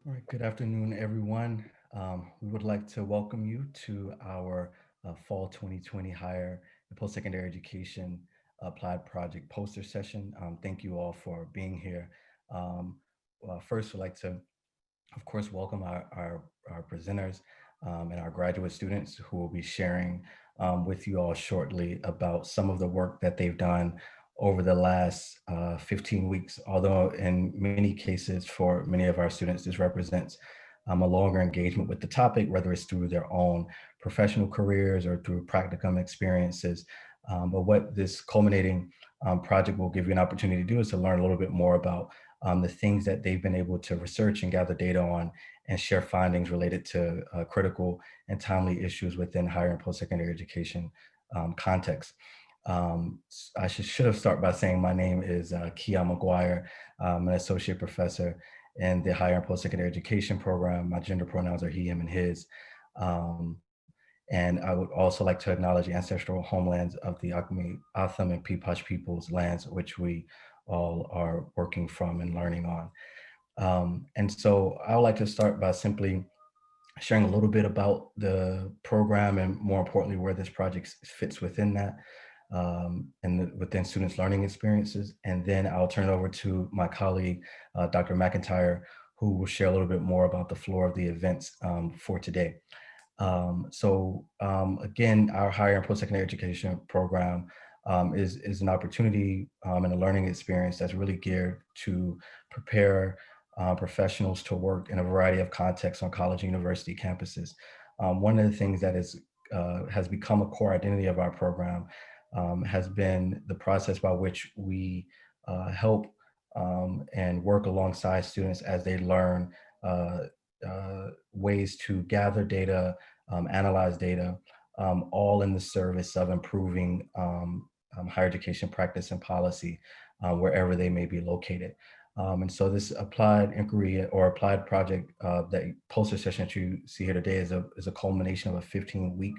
All right, good afternoon, everyone. We would like to welcome you to our Fall 2020 Higher and Post-Secondary Education Applied Project poster session. Thank you all for being here. First, we'd like to, of course, welcome our presenters and our graduate students who will be sharing with you all shortly about some of the work that they've done over the last 15 weeks, although in many cases for many of our students, this represents a longer engagement with the topic, whether it's through their own professional careers or through practicum experiences. But what this culminating project will give you an opportunity to do is to learn a little bit more about the things that they've been able to research and gather data on and share findings related to critical and timely issues within higher and post-secondary education context. I should have started by saying my name is Kia McGuire. I'm an associate professor in the higher and post-secondary education program. My gender pronouns are he, him, and his. Um, and I would also like to acknowledge the ancestral homelands of the Acme, Atham, and Peepash peoples' lands, which we all are working from and learning on. And so I would like to start by simply sharing a little bit about the program and more importantly, where this project fits within that within students' learning experiences. And then I'll turn it over to my colleague, Dr. McIntyre, who will share a little bit more about the floor of the events for today. Again, our higher and post-secondary education program is an opportunity and a learning experience that's really geared to prepare professionals to work in a variety of contexts on college and university campuses. One of the things that has become a core identity of our program has been the process by which we help and work alongside students as they learn ways to gather data, analyze data, all in the service of improving higher education practice and policy wherever they may be located. And so this applied inquiry or applied project, that poster session that you see here today is a culmination of a 15-week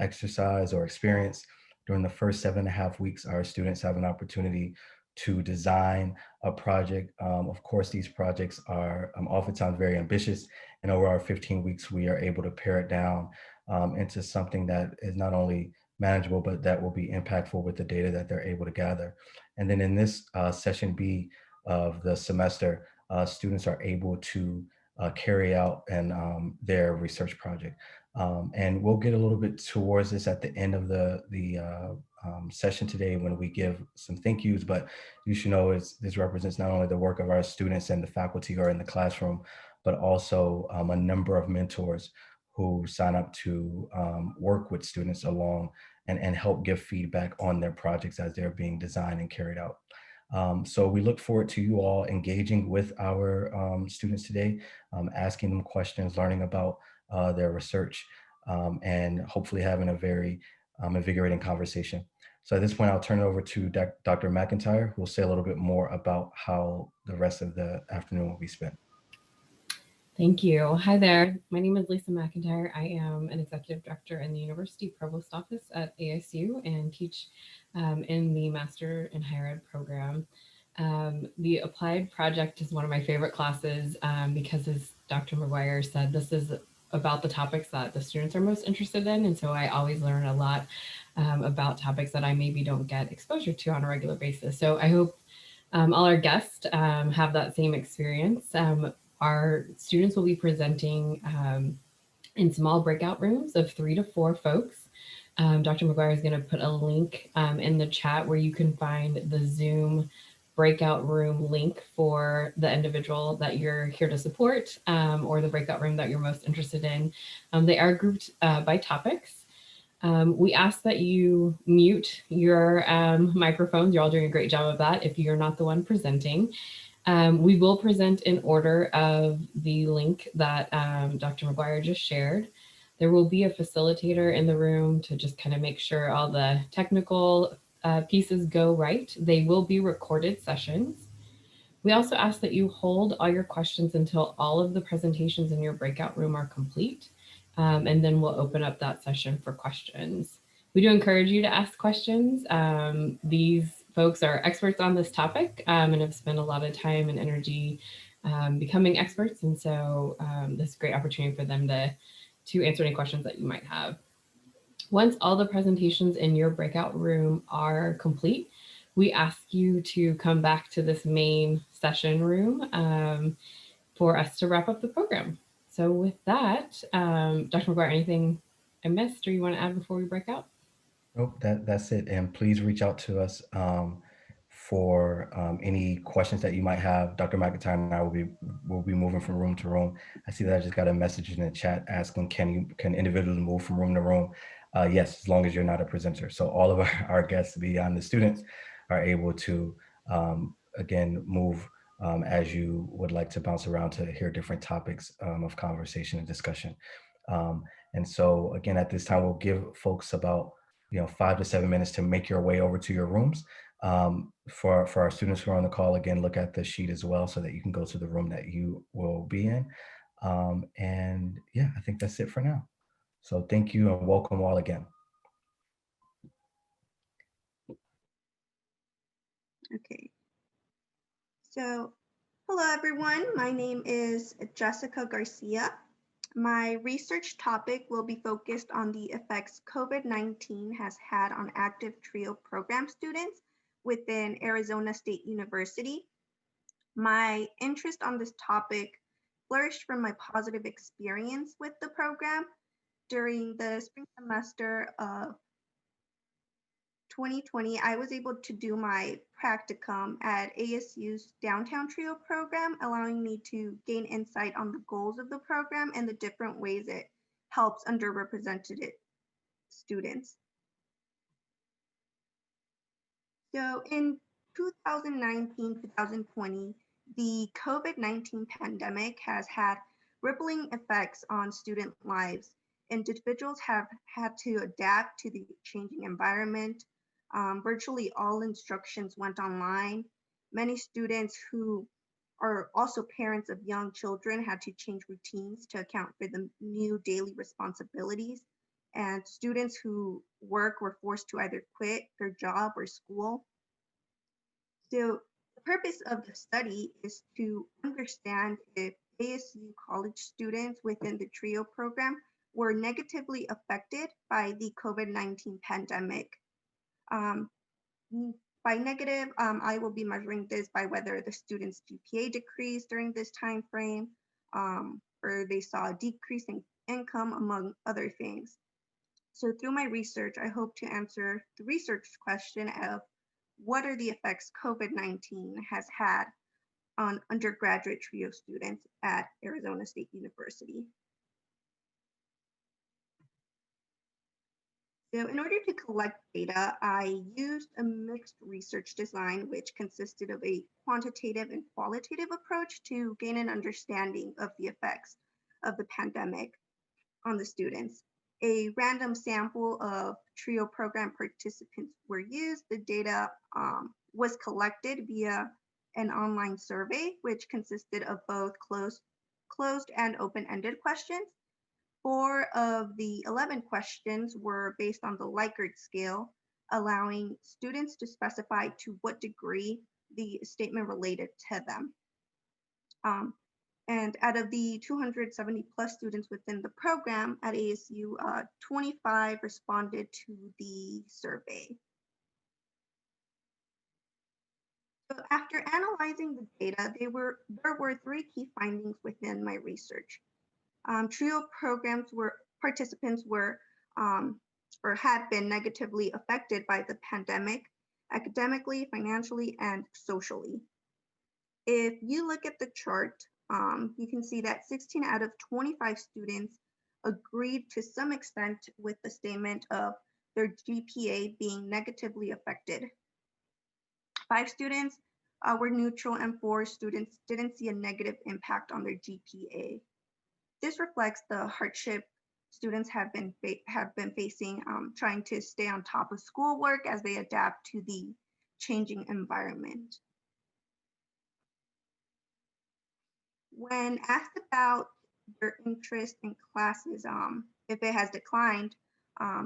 exercise or experience. During the first 7.5 weeks, our students have an opportunity to design a project. Of course, these projects are oftentimes very ambitious, and over our 15 weeks, we are able to pare it down into something that is not only manageable, but that will be impactful with the data that they're able to gather. And then in this session B of the semester, students are able to carry out their research project. And we'll get a little bit towards this at the end of the session today when we give some thank yous, but you should know this represents not only the work of our students and the faculty who are in the classroom, but also a number of mentors who sign up to work with students along and help give feedback on their projects as they're being designed and carried out. So we look forward to you all engaging with our students today, asking them questions, learning about their research, and hopefully having a very invigorating conversation. So at this point, I'll turn it over to Dr. McIntyre, who will say a little bit more about how the rest of the afternoon will be spent. Thank you. Hi there. My name is Lisa McIntyre. I am an executive director in the University Provost Office at ASU and teach in the Master in Higher Ed program. The applied project is one of my favorite classes because, as Dr. McGuire said, this is about the topics that the students are most interested in. And so I always learn a lot about topics that I maybe don't get exposure to on a regular basis. So I hope all our guests have that same experience. Our students will be presenting in small breakout rooms of 3 to 4 folks. Dr. McGuire is going to put a link in the chat where you can find the Zoom breakout room link for the individual that you're here to support or the breakout room that you're most interested in. They are grouped by topics. We ask that you mute your microphones. You're all doing a great job of that if you're not the one presenting. We will present in order of the link that Dr. McGuire just shared. There will be a facilitator in the room to just kind of make sure all the technical pieces go right. They will be recorded sessions. We also ask that you hold all your questions until all of the presentations in your breakout room are complete. And then we'll open up that session for questions. We do encourage you to ask questions. These folks are experts on this topic and have spent a lot of time and energy becoming experts. And so this is a great opportunity for them to answer any questions that you might have. Once all the presentations in your breakout room are complete, we ask you to come back to this main session room for us to wrap up the program. So with that, Dr. McGuire, anything I missed or you want to add before we break out? Nope, that's it. And please reach out to us for any questions that you might have. Dr. McIntyre and I will be moving from room to room. I see that I just got a message in the chat asking, can individuals move from room to room? Yes, as long as you're not a presenter. So all of our guests beyond the students are able to again move as you would like to bounce around to hear different topics of conversation and discussion. And so again, at this time, we'll give folks about 5 to 7 minutes to make your way over to your rooms. For our students who are on the call, again, look at the sheet as well so that you can go to the room that you will be in. And yeah, I think that's it for now. So thank you and welcome all again. Okay. So, hello everyone. My name is Jessica Garcia. My research topic will be focused on the effects COVID-19 has had on active TRIO program students within Arizona State University. My interest on this topic flourished from my positive experience with the program during the spring semester of 2020. I was able to do my practicum at ASU's Downtown TRIO program, allowing me to gain insight on the goals of the program and the different ways it helps underrepresented students. So in 2019-2020, the COVID-19 pandemic has had rippling effects on student lives. Individuals have had to adapt to the changing environment. Virtually all instructions went online. Many students who are also parents of young children had to change routines to account for the new daily responsibilities. And students who work were forced to either quit their job or school. So the purpose of the study is to understand if ASU college students within the TRIO program were negatively affected by the COVID-19 pandemic. Um, by negative, I will be measuring this by whether the student's GPA decreased during this time frame, or they saw a decrease in income, among other things. So through my research, I hope to answer the research question of what are the effects COVID-19 has had on undergraduate TRIO students at Arizona State University. So in order to collect data, I used a mixed research design, which consisted of a quantitative and qualitative approach to gain an understanding of the effects of the pandemic on the students. A random sample of TRIO program participants were used. The data was collected via an online survey, which consisted of both closed and open-ended questions. 4 of the 11 questions were based on the Likert scale, allowing students to specify to what degree the statement related to them. And out of the 270 plus students within the program at ASU, 25 responded to the survey. So after analyzing the data, there were 3 key findings within my research. TRIO participants were or had been negatively affected by the pandemic, academically, financially, and socially. If you look at the chart, you can see that 16 out of 25 students agreed to some extent with the statement of their GPA being negatively affected. 5 students were neutral and 4 students didn't see a negative impact on their GPA. This reflects the hardship students have been facing trying to stay on top of schoolwork as they adapt to the changing environment. When asked about their interest in classes, if it has declined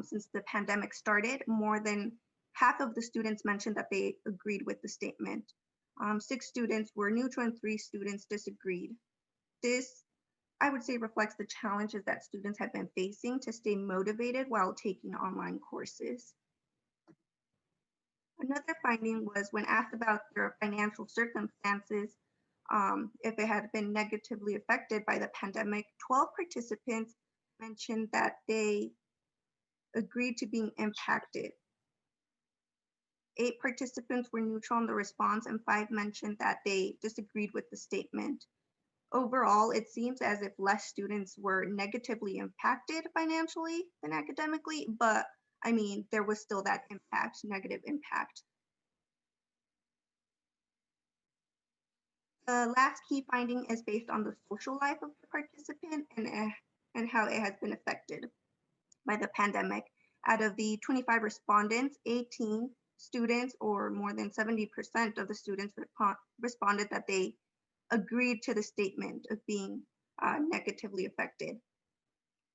since the pandemic started, more than half of the students mentioned that they agreed with the statement. 6 students were neutral and 3 students disagreed. This, I would say, reflects the challenges that students have been facing to stay motivated while taking online courses. Another finding was when asked about their financial circumstances, if it had been negatively affected by the pandemic, 12 participants mentioned that they agreed to being impacted. 8 participants were neutral in the response, and 5 mentioned that they disagreed with the statement. Overall, it seems as if less students were negatively impacted financially than academically, but I mean, there was still that impact, negative impact. The last key finding is based on the social life of the participant and how it has been affected by the pandemic. Out of the 25 respondents, 18 students, or more than 70% of the students, responded that they agreed to the statement of being negatively affected.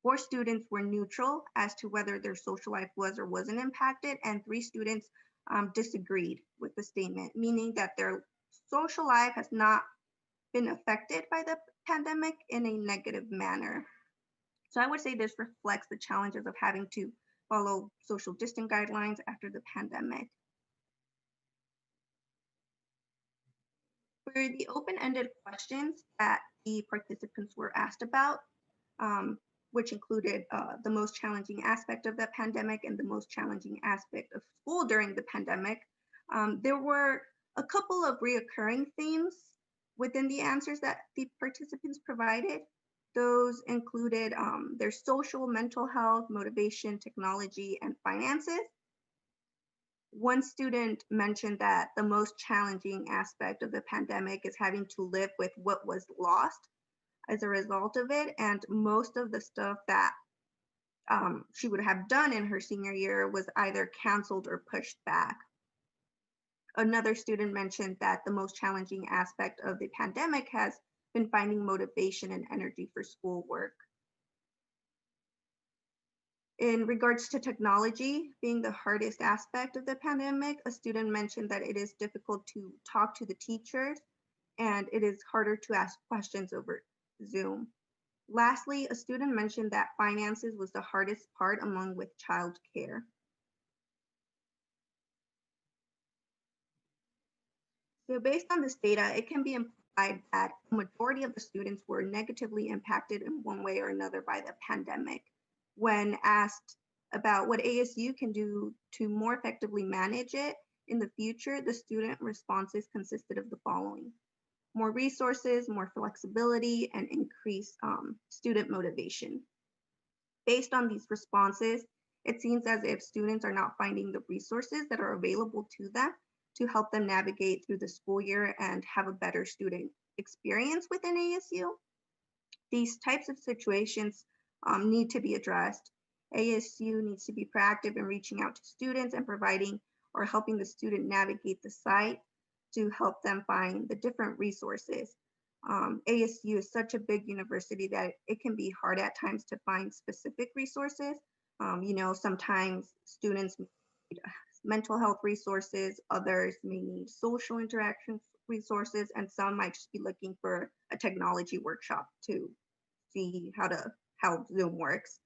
4 students were neutral as to whether their social life was or wasn't impacted, and 3 students disagreed with the statement, meaning that their social life has not been affected by the pandemic in a negative manner. So I would say this reflects the challenges of having to follow social distance guidelines after the pandemic. For the open-ended questions that the participants were asked about, which included the most challenging aspect of the pandemic and the most challenging aspect of school during the pandemic, there were a couple of reoccurring themes within the answers that the participants provided. Those included their social, mental health, motivation, technology, and finances. One student mentioned that the most challenging aspect of the pandemic is having to live with what was lost as a result of it, and most of the stuff that she would have done in her senior year was either canceled or pushed back. Another student mentioned that the most challenging aspect of the pandemic has been finding motivation and energy for schoolwork. In regards to technology being the hardest aspect of the pandemic, a student mentioned that it is difficult to talk to the teachers and it is harder to ask questions over Zoom. Lastly, a student mentioned that finances was the hardest part along with childcare. So based on this data, it can be implied that the majority of the students were negatively impacted in one way or another by the pandemic. When asked about what ASU can do to more effectively manage it in the future, the student responses consisted of the following: more resources, more flexibility, and increased student motivation. Based on these responses, it seems as if students are not finding the resources that are available to them to help them navigate through the school year and have a better student experience within ASU. These types of situations need to be addressed. ASU needs to be proactive in reaching out to students and providing or helping the student navigate the site to help them find the different resources. ASU is such a big university that it can be hard at times to find specific resources. Sometimes students need mental health resources, others may need social interaction resources, and some might just be looking for a technology workshop to see how Zoom works.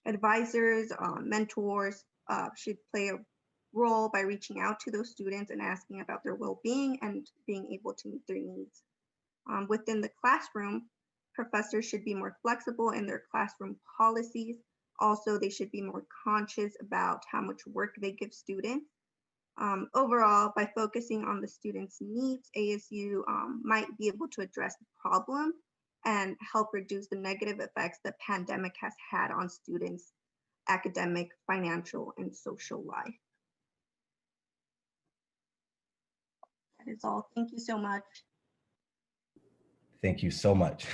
Advisors, mentors should play a role by reaching out to those students and asking about their well-being and being able to meet their needs. Within the classroom, professors should be more flexible in their classroom policies. Also, they should be more conscious about how much work they give students. Overall, by focusing on the students' needs, ASU might be able to address the problem and help reduce the negative effects the pandemic has had on students' academic, financial, and social life. That is all. Thank you so much. Thank you so much.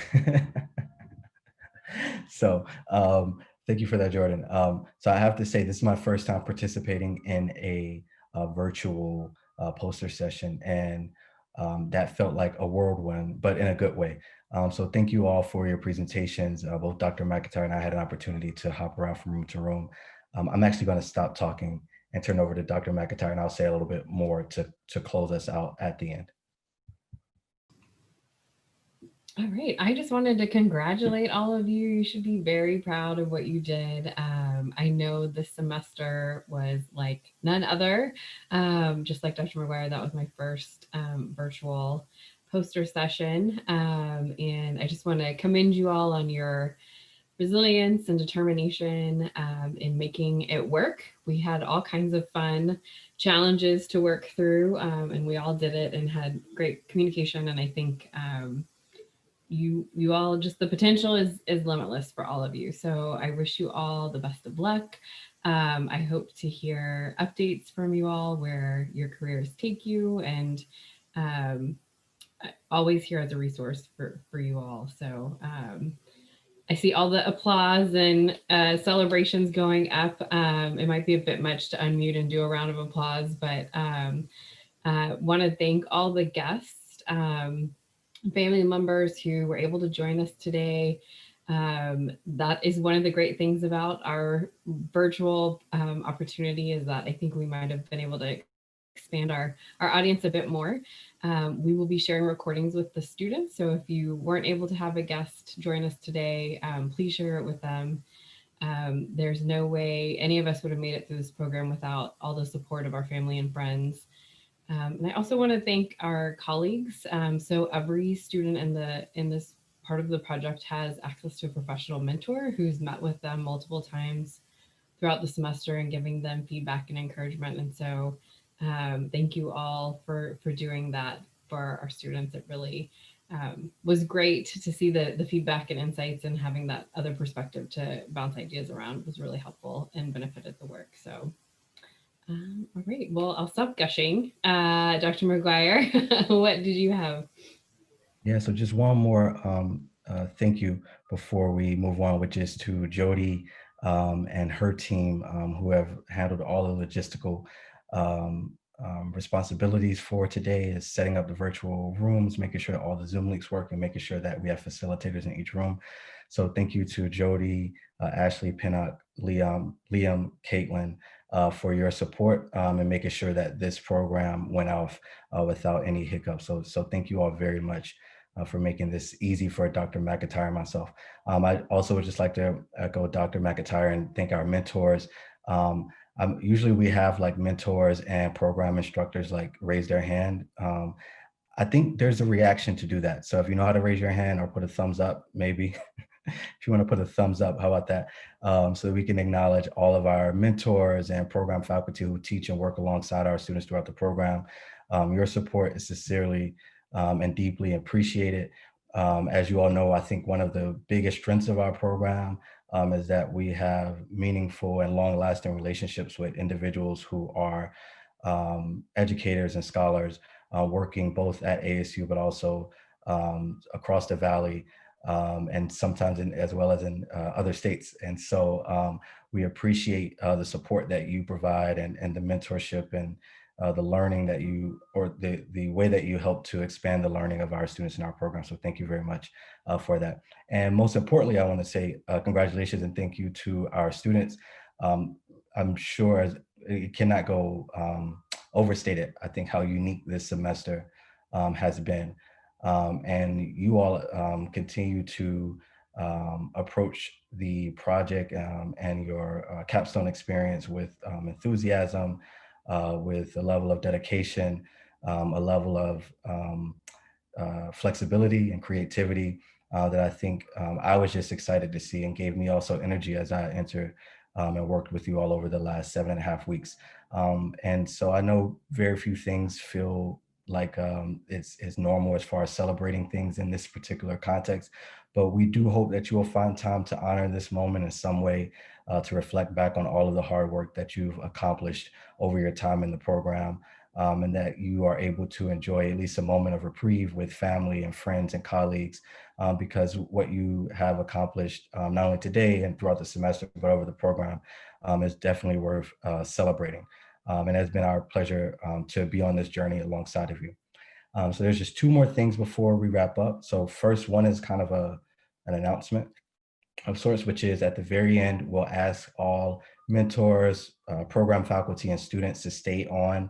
So thank you for that, Jordan. So I have to say, this is my first time participating in a virtual poster session, and that felt like a whirlwind, but in a good way. So thank you all for your presentations. Both Dr. McIntyre and I had an opportunity to hop around from room to room. I'm actually going to stop talking and turn over to Dr. McIntyre, and I'll say a little bit more to close us out at the end. All right. I just wanted to congratulate all of you. You should be very proud of what you did. I know this semester was like none other. Just like Dr. McGuire, that was my first virtual poster session. And I just want to commend you all on your resilience and determination in making it work. We had all kinds of fun challenges to work through, and we all did it and had great communication. And I think you all, just the potential is limitless for all of you. So I wish you all the best of luck. I hope to hear updates from you all where your careers take you, and always here as a resource for you all. So I see all the applause and celebrations going up. It might be a bit much to unmute and do a round of applause, but want to thank all the guests, family members who were able to join us today. That is one of the great things about our virtual opportunity, is that I think we might have been able to expand our audience a bit more. We will be sharing recordings with the students. So if you weren't able to have a guest join us today, please share it with them. There's no way any of us would have made it through this program without all the support of our family and friends. And I also want to thank our colleagues. So every student in this part of the project has access to a professional mentor who's met with them multiple times throughout the semester and giving them feedback and encouragement. And so thank you all for doing that for our students. It really was great to see the feedback and insights, and having that other perspective to bounce ideas around was really helpful and benefited the work. So all right, well, I'll stop gushing. Dr. McGuire, what did you have? Yeah, so just one more thank you before we move on, which is to Jody and her team, who have handled all the logistical responsibilities for today, is setting up the virtual rooms, making sure all the Zoom links work, and making sure that we have facilitators in each room. So thank you to Jody, Ashley, Pinnock, Liam, Caitlin, for your support and making sure that this program went off without any hiccups. So thank you all very much for making this easy for Dr. McIntyre and myself. I also would just like to echo Dr. McIntyre and thank our mentors. Usually we have like mentors and program instructors like raise their hand. I think there's a reaction to do that. So if you know how to raise your hand or put a thumbs up, maybe if you want to put a thumbs up, how about that? So that we can acknowledge all of our mentors and program faculty who teach and work alongside our students throughout the program. Your support is sincerely and deeply appreciated. As you all know, I think one of the biggest strengths of our program is that we have meaningful and long-lasting relationships with individuals who are educators and scholars working both at ASU, but also across the Valley, and sometimes as well as in other states. And so we appreciate the support that you provide, and the mentorship and the learning that you, or the way that you help to expand the learning of our students in our program. So thank you very much for that. And most importantly, I want to say congratulations and thank you to our students. I'm sure it cannot go overstated, I think, how unique this semester has been. And you all continue to approach the project and your capstone experience with enthusiasm, with a level of dedication, a level of flexibility and creativity that I think I was just excited to see, and gave me also energy as I entered and worked with you all over the last 7.5 weeks. And so I know very few things feel like it's normal as far as celebrating things in this particular context, but we do hope that you will find time to honor this moment in some way, to reflect back on all of the hard work that you've accomplished over your time in the program, and that you are able to enjoy at least a moment of reprieve with family and friends and colleagues, because what you have accomplished not only today and throughout the semester, but over the program is definitely worth celebrating. And it has been our pleasure to be on this journey alongside of you. So there's just two more things before we wrap up. So first one is kind of an announcement of sorts, which is at the very end, we'll ask all mentors, program faculty, and students to stay on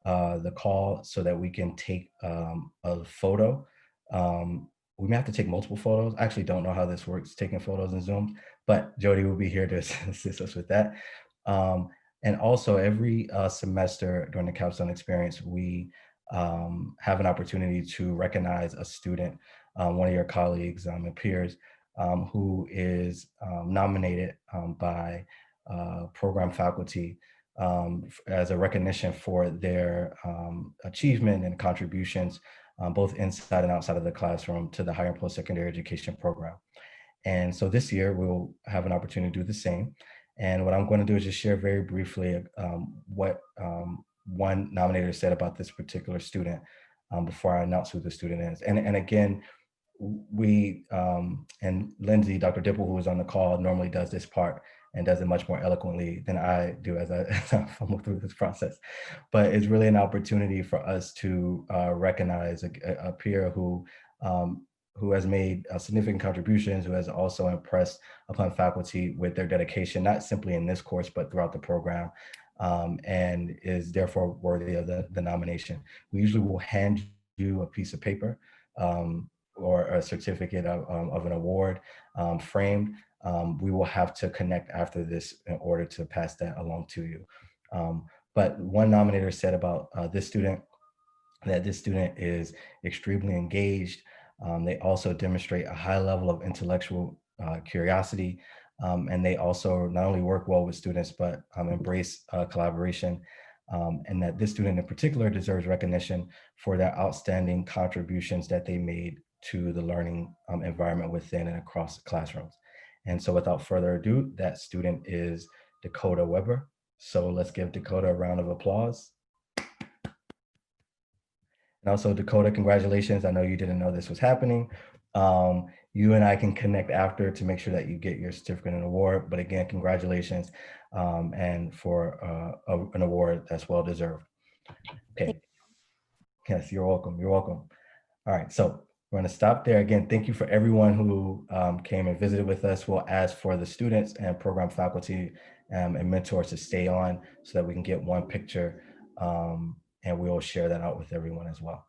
the call so that we can take a photo. We may have to take multiple photos. I actually don't know how this works, taking photos in Zoom, but Jody will be here to assist us with that. And also every semester during the capstone experience, we have an opportunity to recognize a student, one of your colleagues and peers, who is nominated by program faculty as a recognition for their achievement and contributions, both inside and outside of the classroom, to the higher and post-secondary education program. And so this year we'll have an opportunity to do the same. And what I'm going to do is just share very briefly what one nominator said about this particular student before I announce who the student is. And again, we and Lindsay, Dr. Dipple, who was on the call, normally does this part and does it much more eloquently than I do as I fumble through this process. But it's really an opportunity for us to recognize a peer who has made significant contributions, who has also impressed upon faculty with their dedication, not simply in this course, but throughout the program, and is therefore worthy of the nomination. We usually will hand you a piece of paper or a certificate of an award framed. We will have to connect after this in order to pass that along to you. But one nominator said about this student, that this student is extremely engaged. They also demonstrate a high level of intellectual curiosity, and they also not only work well with students, but embrace collaboration, and that this student in particular deserves recognition for their outstanding contributions that they made to the learning environment within and across classrooms. And so without further ado, that student is Dakota Weber. So let's give Dakota a round of applause. And also, Dakota, congratulations. I know you didn't know this was happening. You and I can connect after to make sure that you get your certificate and award. But again, congratulations, and for an award that's well deserved. Okay. Yes, you're welcome. You're welcome. All right. So we're going to stop there. Again, thank you for everyone who came and visited with us. We'll ask for the students and program faculty and mentors to stay on so that we can get one picture, and we'll share that out with everyone as well.